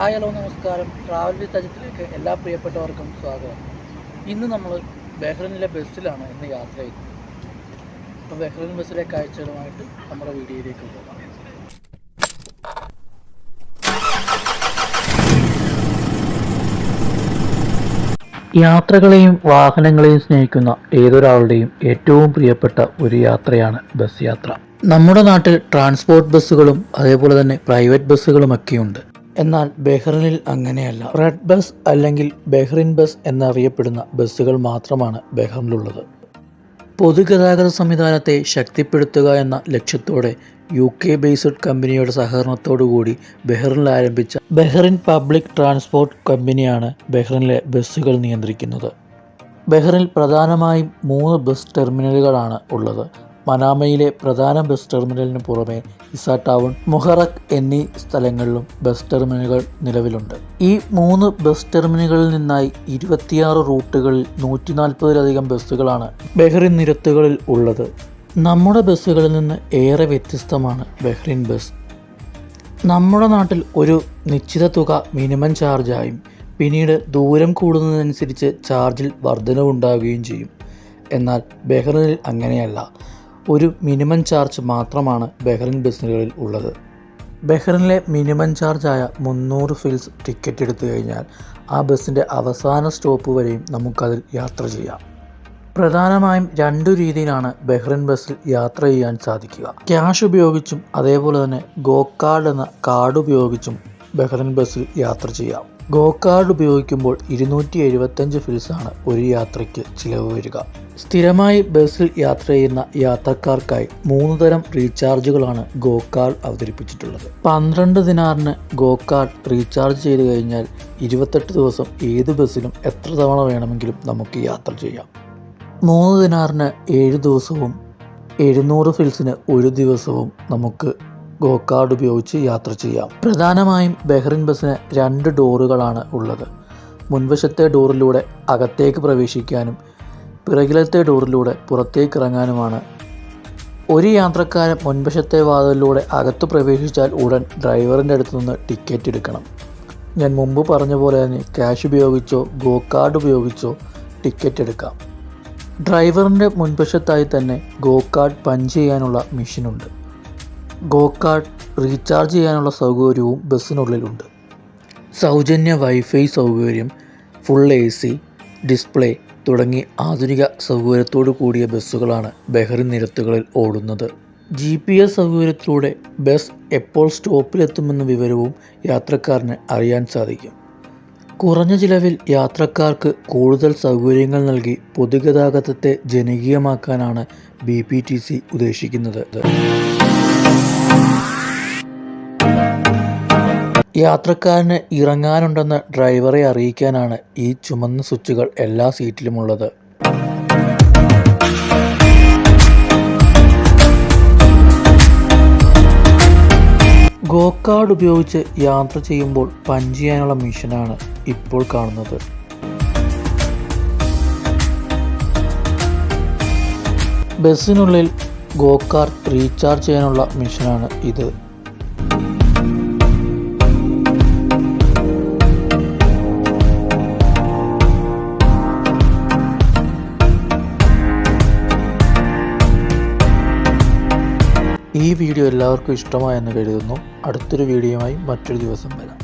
Hi hello നമസ്കാരം. Travel with അജിത്തിലേക്ക് എല്ലാ പ്രിയപ്പെട്ടവർക്കും സ്വാഗതം. ഇന്ന് നമ്മൾ ബഹ്റിനിലെ ബസ്സിലാണ് ഇന്ന് യാത്ര ചെയ്യുന്നത്. അപ്പോൾ ബഹ്റിൻ ബസ്സിലെ കാഴ്ചകളുമായിട്ട് നമ്മുടെ വീഡിയോയിലേക്ക് പോകാം. യാത്രകളെയും വാഹനങ്ങളെയും സ്നേഹിക്കുന്ന ഏതൊരാളുടെയും ഏറ്റവും പ്രിയപ്പെട്ട ഒരു യാത്രയാണ് ബസ് യാത്ര. നമ്മുടെ നാട്ടിൽ ട്രാൻസ്പോർട്ട് ബസ്സുകളും അതേപോലെ തന്നെ പ്രൈവറ്റ് ബസ്സുകളുമൊക്കെയുണ്ട്. എന്നാൽ ബഹ്റിനിൽ അങ്ങനെയല്ല. റെഡ് ബസ് അല്ലെങ്കിൽ ബഹ്റിൻ ബസ് എന്നറിയപ്പെടുന്ന ബസ്സുകൾ മാത്രമാണ് ബഹ്റിനിലുള്ളത്. പൊതുഗതാഗത സംവിധാനത്തെ ശക്തിപ്പെടുത്തുക എന്ന ലക്ഷ്യത്തോടെ UK ബേസ്ഡ് കമ്പനിയുടെ സഹകരണത്തോടുകൂടി ബഹ്റിനിൽ ആരംഭിച്ച ബഹ്റിൻ പബ്ലിക് ട്രാൻസ്പോർട്ട് കമ്പനിയാണ് ബഹ്റിനിലെ ബസ്സുകൾ നിയന്ത്രിക്കുന്നത്. ബഹ്റിനിൽ പ്രധാനമായും 3 ബസ് ടെർമിനലുകളാണ് ഉള്ളത്. മനാമയിലെ പ്രധാന ബസ് ടെർമിനലിന് പുറമെ ഇസ ടൗൺ, മുഹറഖ് എന്നീ സ്ഥലങ്ങളിലും ബസ് ടെർമിനലുകൾ നിലവിലുണ്ട്. ഈ 3 ബസ് ടെർമിനലുകളിൽ നിന്നായി 26 റൂട്ടുകളിൽ 140-ലധികം ബസ്സുകളാണ് ബഹ്റിൻ നിരത്തുകളിൽ ഉള്ളത്. നമ്മുടെ ബസ്സുകളിൽ നിന്ന് ഏറെ വ്യത്യസ്തമാണ് ബഹ്റിൻ ബസ്. നമ്മുടെ നാട്ടിൽ ഒരു നിശ്ചിത തുക മിനിമം ചാർജായും പിന്നീട് ദൂരം കൂടുന്നതനുസരിച്ച് ചാർജിൽ വർധനവുണ്ടാവുകയും ചെയ്യും. എന്നാൽ ബഹ്റിനിൽ അങ്ങനെയല്ല. ഒരു മിനിമം ചാർജ് മാത്രമാണ് ബഹ്റിൻ ബസ്സുകളിൽ ഉള്ളത്. ബഹ്റിനിലെ മിനിമം ചാർജായ 300 ഫിൽസ് ടിക്കറ്റ് എടുത്തു കഴിഞ്ഞാൽ ആ ബസ്സിൻ്റെ അവസാന സ്റ്റോപ്പ് വരെയും നമുക്കതിൽ യാത്ര ചെയ്യാം. പ്രധാനമായും 2 രീതിയിലാണ് ബഹ്റിൻ ബസ്സിൽ യാത്ര ചെയ്യാൻ സാധിക്കുക. ക്യാഷ് ഉപയോഗിച്ചും അതേപോലെ തന്നെ ഗോ കാർഡ് എന്ന കാർഡ് ഉപയോഗിച്ചും ബഹ്റിൻ ബസ്സിൽ യാത്ര ചെയ്യാം. ഗോ കാർഡ് ഉപയോഗിക്കുമ്പോൾ 275 ഫിൽസാണ് ഒരു യാത്രയ്ക്ക് ചിലവ് വരിക. സ്ഥിരമായി ബസ്സിൽ യാത്ര ചെയ്യുന്ന യാത്രക്കാർക്കായി 3 തരം റീചാർജുകളാണ് ഗോ കാർഡ് അവതരിപ്പിച്ചിട്ടുള്ളത്. 12 ദിനാറിന് ഗോ കാർഡ് റീചാർജ് ചെയ്ത് കഴിഞ്ഞാൽ 28 ദിവസം ഏത് ബസ്സിലും എത്ര തവണ വേണമെങ്കിലും നമുക്ക് യാത്ര ചെയ്യാം. 3 ദിനാറിന് 7 ദിവസവും 700 ഫിൽസിന് 1 ദിവസവും നമുക്ക് ഗോ കാർഡ് ഉപയോഗിച്ച് യാത്ര ചെയ്യാം. പ്രധാനമായും ബഹ്റിൻ ബസ്സിന് 2 ഡോറുകളാണ് ഉള്ളത്. മുൻവശത്തെ ഡോറിലൂടെ അകത്തേക്ക് പ്രവേശിക്കാനും പിറകിലത്തെ ഡോറിലൂടെ പുറത്തേക്ക് ഇറങ്ങാനുമാണ്. ഒരു യാത്രക്കാരൻ മുൻവശത്തെ വാതിലിലൂടെ അകത്ത് പ്രവേശിച്ചാൽ ഉടൻ ഡ്രൈവറിൻ്റെ അടുത്ത് നിന്ന് ടിക്കറ്റ് എടുക്കണം. ഞാൻ മുമ്പ് പറഞ്ഞ പോലെ തന്നെ ക്യാഷ് ഉപയോഗിച്ചോ ഗോ കാർഡ് ഉപയോഗിച്ചോ ടിക്കറ്റ് എടുക്കാം. ഡ്രൈവറിൻ്റെ മുൻവശത്തായി തന്നെ ഗോ കാർഡ് പഞ്ച് ചെയ്യാനുള്ള മെഷീനുണ്ട്. ഗോ കാർഡ് റീചാർജ് ചെയ്യാനുള്ള സൗകര്യവും ബസ്സിനുള്ളിലുണ്ട്. സൗജന്യ വൈഫൈ സൗകര്യം, ഫുൾ AC, ഡിസ്പ്ലേ തുടങ്ങി ആധുനിക സൗകര്യത്തോടു കൂടിയ ബസ്സുകളാണ് ബഹ്റിൻ നിരത്തുകളിൽ ഓടുന്നത്. GPS സൗകര്യത്തിലൂടെ ബസ് എപ്പോൾ സ്റ്റോപ്പിലെത്തുമെന്ന വിവരവും യാത്രക്കാരന് അറിയാൻ സാധിക്കും. കുറഞ്ഞ ചിലവിൽ യാത്രക്കാർക്ക് കൂടുതൽ സൗകര്യങ്ങൾ നൽകി പൊതുഗതാഗതത്തെ ജനകീയമാക്കാനാണ് BPTC ഉദ്ദേശിക്കുന്നത്. യാത്രക്കാരന് ഇറങ്ങാനുണ്ടെന്ന് ഡ്രൈവറെ അറിയിക്കാനാണ് ഈ ചുമന്ന സ്വിച്ചുകൾ എല്ലാ സീറ്റിലുമുള്ളത്. ഗോ കാർഡ് ഉപയോഗിച്ച് യാത്ര ചെയ്യുമ്പോൾ പഞ്ച് ചെയ്യാനുള്ള മെഷീനാണ് ഇപ്പോൾ കാണുന്നത്. ബസ്സിനുള്ളിൽ ഗോ കാർഡ് റീചാർജ് ചെയ്യാനുള്ള മെഷീനാണ് ഇത്. ഈ വീഡിയോ എല്ലാവർക്കും ഇഷ്ടമായെന്ന് കരുതുന്നു. അടുത്തൊരു വീഡിയോയുമായി മറ്റൊരു ദിവസം വരാം.